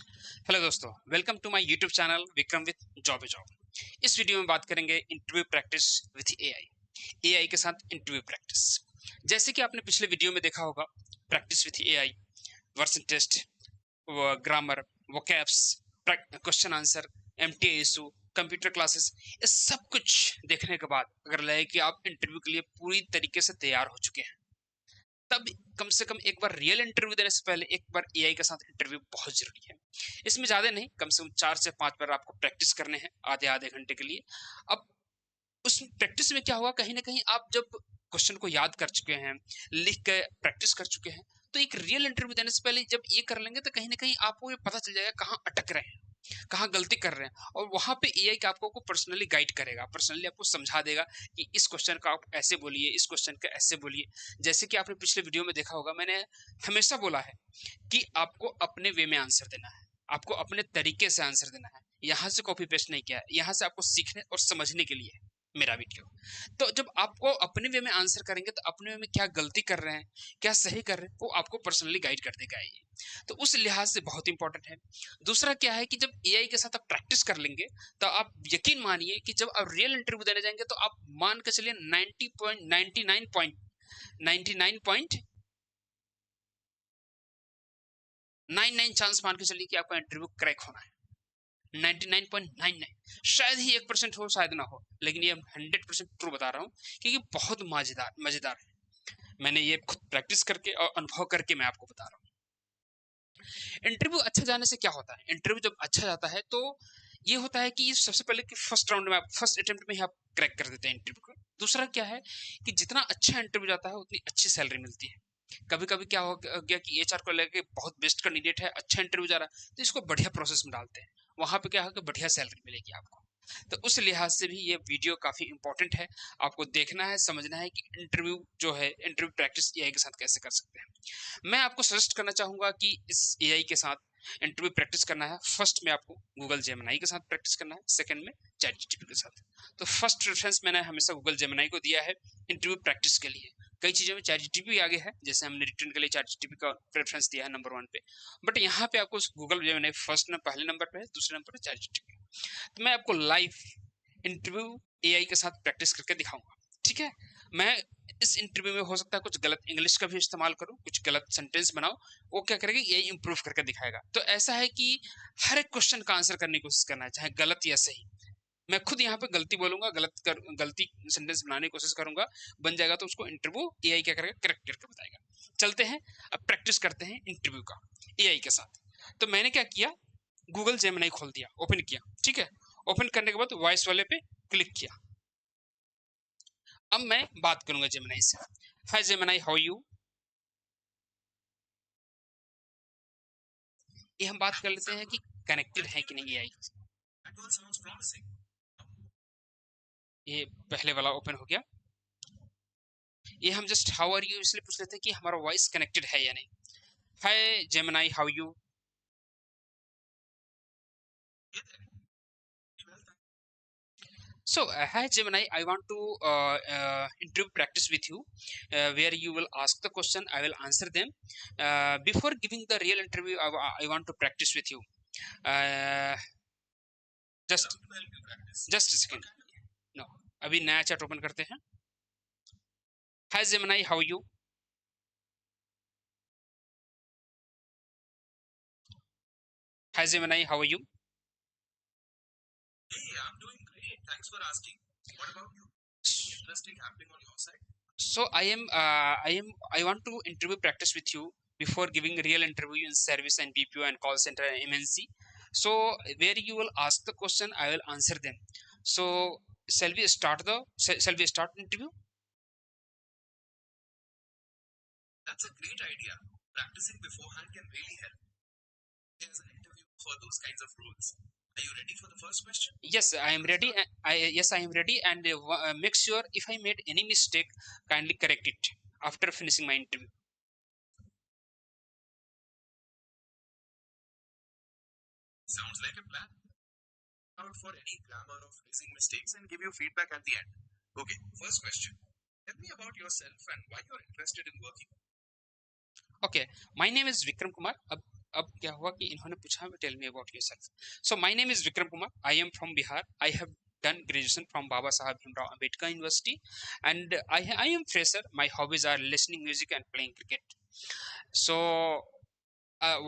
Hello दोस्तों, welcome to my YouTube channel Vikram with job a job. इस video में बात करेंगे interview practice with AI. AI के साथ इंटरव्यू प्रैक्टिस। जैसे कि आपने पिछले वीडियो में देखा होगा, practice with AI, Versant test, grammar, vocabs, question answer, MTSU, computer classes, ये सब कुछ देखने के बाद अगर लगे कि आप इंटरव्यू के लिए पूरी तरीके से तैयार हो चुके हैं, तब कम से कम एक बार रियल इंटरव्यू देने से पहले एक बार एआई के साथ इंटरव्यू बहुत जरूरी है। इसमें ज्यादा नहीं, कम से कम 4 से 5 बार आपको प्रैक्टिस करने हैं आधे आधे घंटे के लिए। अब उस प्रैक्टिस में क्या हुआ, कहीं ना कहीं आप जब क्वेश्चन को याद कर चुके हैं, लिख के प्रैक्टिस कर चुके हैं, तो एक रियल इंटरव्यू देने से पहले जब ये कर लेंगे तो कहीं ना कहीं आपको ये पता चल जाएगा कहाँ अटक रहे हैं, कहाँ गलती कर रहे हैं, और वहां पे एआई का आपको पर्सनली गाइड करेगा, पर्सनली आपको समझा देगा कि इस क्वेश्चन का आप ऐसे बोलिए, इस क्वेश्चन का ऐसे बोलिए। जैसे कि आपने पिछले वीडियो में देखा होगा, मैंने हमेशा बोला है कि आपको अपने वे में आंसर देना है, आपको अपने तरीके से आंसर देना है। यहाँ से कॉपी पेस्ट नहीं किया है, यहाँ से आपको सीखने और समझने के लिए मेरा वीडियो। तो जब आपको अपने वे में आंसर करेंगे तो अपने वे में क्या गलती कर रहे हैं, क्या सही कर रहे हैं, वो आपको पर्सनली गाइड कर देगा ये। तो उस लिहाज से बहुत इंपॉर्टेंट है। दूसरा क्या है कि जब एआई के साथ आप प्रैक्टिस कर लेंगे तो आप यकीन मानिए कि जब आप रियल इंटरव्यू देने जाएंगे तो आप मान के चलिए 99.99 चांस मान के चलिए कि आपका इंटरव्यू क्रैक होना है। 99.99, शायद ही 1% हो, शायद ना हो, लेकिन ये 100% ट्रू बता रहा हूँ क्योंकि बहुत मजेदार मजेदार है। मैंने ये खुद प्रैक्टिस करके और अनुभव करके मैं आपको बता रहा हूँ। इंटरव्यू अच्छा जाने से क्या होता है, इंटरव्यू जब अच्छा जाता है तो ये होता है कि सबसे पहले कि फर्स्ट राउंड में आप, फर्स्ट अटेम्प्ट में ही आप क्रैक कर देते हैं इंटरव्यू को। दूसरा क्या है कि जितना अच्छा इंटरव्यू जाता है उतनी अच्छी सैलरी मिलती है। कभी कभी क्या हो गया कि एचआर को लेके बहुत बेस्ट कैंडिडेट है, अच्छा इंटरव्यू जा रहा है, तो इसको बढ़िया प्रोसेस में डालते हैं, वहां पे क्या होगा, बढ़िया सैलरी मिलेगी आपको। तो उस लिहाज से भी ये वीडियो काफी इंपॉर्टेंट है। आपको देखना है, समझना है कि इंटरव्यू जो है, इंटरव्यू प्रैक्टिस एआई के साथ कैसे कर सकते हैं। मैं आपको सजेस्ट करना चाहूंगा कि इस एआई के साथ इंटरव्यू प्रैक्टिस करना है, फर्स्ट में आपको गूगल जेमिनाई के साथ प्रैक्टिस करना है, सेकंड में चैट जीपीटी के साथ। तो फर्स्ट प्रेफरेंस मैंने हमेशा गूगल जेमिनाई को दिया है इंटरव्यू प्रैक्टिस के लिए। कई चीजों में चैट जीपीटी आगे है, जैसे हमने रिटर्न के लिए चैट जीपीटी का प्रेफरेंस दिया है नंबर 1 पे, बट यहाँ पे आपको गूगल जेमिनाई फर्स्ट में पहले नंबर पे है, दूसरे नंबर पे चैट जीपीटी। तो मैं आपको लाइव इंटरव्यू एआई के साथ प्रैक्टिस करके दिखाऊंगा, ठीक है। मैं इस इंटरव्यू में हो सकता है कुछ गलत इंग्लिश का भी इस्तेमाल करूं, कुछ गलत सेंटेंस बनाओ, वो क्या करेगा, एआई इंप्रूव करके दिखाएगा। तो ऐसा है कि हर एक क्वेश्चन का आंसर करने की कोशिश करना है, चाहे गलत या सही। मैं खुद यहाँ पे गलती बोलूंगा, गलती सेंटेंस बनाने की कोशिश करूंगा, बन जाएगा तो उसको इंटरव्यू एआई क्या करेगा, करेक्ट करके बताएगा। चलते हैं, अब प्रैक्टिस करते हैं इंटरव्यू का एआई के साथ। तो मैंने क्या किया, गूगल जेमिनाई खोल दिया, ओपन किया, ठीक है। ओपन करने के बाद वॉइस वाले पे क्लिक किया। अब मैं बात करूंगा जेमिनाई से। हाय जेमिनाई, हाउ यू। ये हम बात कर लेते हैं कि कनेक्टेड है कि नहीं एआई। ये पहले वाला ओपन हो गया। ये हम जस्ट हाउ आर यू इसलिए पूछ लेते हैं कि हमारा वॉइस कनेक्टेड है या नहीं। Hi Gemini, how you. So, hi Gemini, I want to interview practice with you, where you will ask the question, I will answer them. Before giving the real interview, I want to practice with you. Uh, just, just a second. No, अभी नया chat open करते हैं. Hi Gemini, how are you? Hi Gemini, how are you? Hey, I'm doing great. Thanks for asking. What about you? Interesting happening on your side? So I want to interview practice with you before giving real interview in service and BPO and call center and MNC. So where you will ask the question, I will answer them. So shall we start interview? That's a great idea. Practicing beforehand can really help. There's an interview for those kinds of roles. Are you ready for the first question? Yes, I am ready. I am ready, and make sure if I made any mistake, kindly correct it after finishing my interview. Sounds like a plan. Out for any grammar or phrasing mistakes and give you feedback at the end. Okay, first question. Tell me about yourself and why you're interested in working. Okay, my name is Vikram Kumar. अब क्या हुआ कि इन्होंने पूछा tell me about yourself. So my name is Vikram Kumar. I am from Bihar. I have done graduation from Baba Saheb Bhimrao Ambedkar University, and I am fresher. My hobbies are listening music and playing cricket. So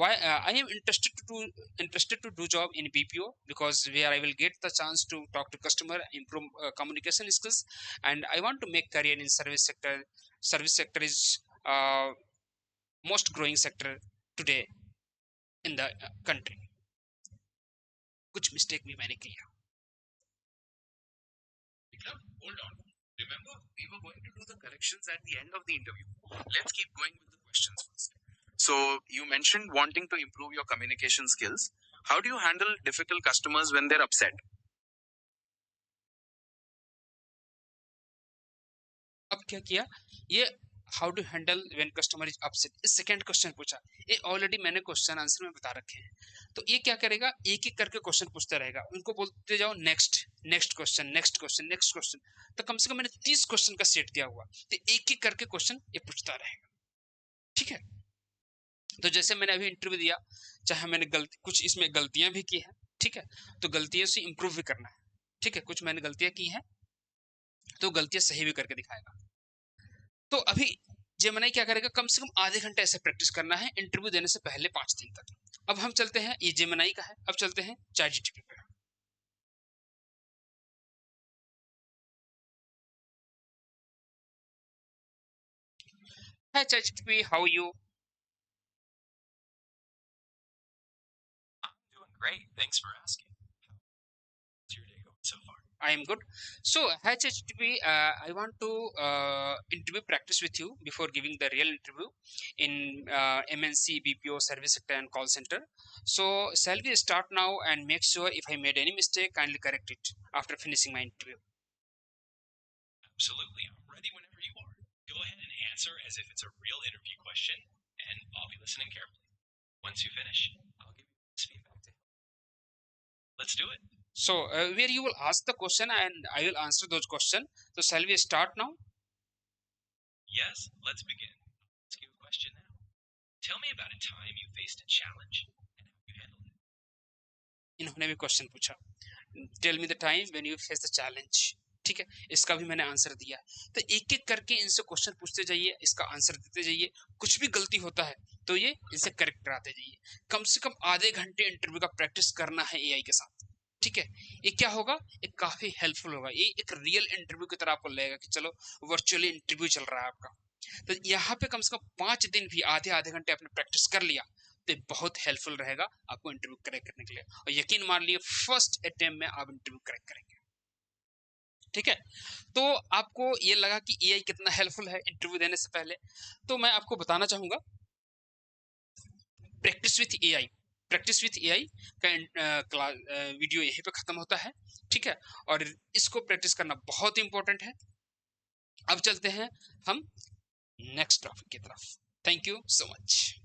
why I am interested to do job in BPO, because where I will get the chance to talk to customer, improve communication skills, and I want to make career in service sector. Service sector is most growing sector today in the country. कुछ mistake भी मैंने किया. Hold on. Remember, we were going to do the corrections at the end of the interview. Let's keep going with the questions first. So, you mentioned wanting to improve your communication skills. How do you handle difficult customers when they're upset? अब क्या किया, ये how to handle when customer is upset, इस second question पूछा. ये already मैंने question answer में बता रखे हैं. तो ये क्या करेगा, एक एक करके क्वेश्चन पूछता रहेगा. उनको बोलते जाओ next next question next question next question. तो कम से कम मैंने 30 क्वेश्चन का सेट दिया हुआ. तो एक एक करके क्वेश्चन ये पूछता रहेगा. ठीक है. तो जैसे मैंने अभी इंटरव्यू दिया, चाहे मैंने कुछ इसमें गलतियां भी की है. ठीक है. तो गलतियों से इंप्रूव भी करना है. ठीक है. कुछ मैंने गलतियां की हैं तो गलतियां सही भी करके दिखाएगा. तो अभी जेमिनी क्या करेगा, कम से कम आधे घंटे ऐसे प्रैक्टिस करना है इंटरव्यू देने से पहले 5 दिन तक. अब हम चलते हैं, ये जेमिनी का है. अब चलते हैं ChatGPT पे. Hi ChatGPT, how are you? I'm doing great. Thanks for asking. How's your day going so far? I am good. So, hi ChatGPT, I want to interview practice with you before giving the real interview in MNC, BPO, service sector and call center. So, shall we start now and make sure if I made any mistake, kindly correct it after finishing my interview. Absolutely. I'm ready whenever you are. Go ahead and answer as if it's a real interview question, and I'll be listening carefully. Once you finish, I'll give you this feedback to help. Let's do it. So, where you will ask the question and I will answer those questions. So, shall we start now? Yes, let's begin. I'll ask you a question now. Tell me about a time you faced a challenge and how you handled it. इन्होंने भी question पूछा, tell me the time when you face the challenge. ठीक है, इसका भी मैंने answer दिया. तो एक एक करके इनसे क्वेश्चन पूछते जाइए, इसका आंसर देते जाइए. कुछ भी गलती होता है तो ये इनसे करेक्ट कराते जाइए. कम से कम आधे घंटे इंटरव्यू का प्रैक्टिस करना है एआई के साथ. ठीक है. ये क्या होगा, ये काफी हेल्पफुल होगा. ये एक रियल इंटरव्यू की तरह आपको लगेगा कि चलो वर्चुअली इंटरव्यू चल रहा है आपका. तो यहाँ पे कम से कम 5 दिन भी आधे आधे घंटे आपने प्रैक्टिस कर लिया तो बहुत हेल्पफुल रहेगा आपको इंटरव्यू क्रैक करने के लिए. और यकीन मान लिए फर्स्ट अटेम्प्ट में आप इंटरव्यू क्रैक करेंगे. ठीक है. तो आपको ये लगा कि एआई कितना हेल्पफुल है इंटरव्यू देने से पहले. तो मैं आपको बताना चाहूंगा, प्रैक्टिस विथ एआई का वीडियो यहीं पे खत्म होता है. ठीक है. और इसको प्रैक्टिस करना बहुत इंपॉर्टेंट है. अब चलते हैं हम नेक्स्ट टॉपिक की तरफ. Thank you so much.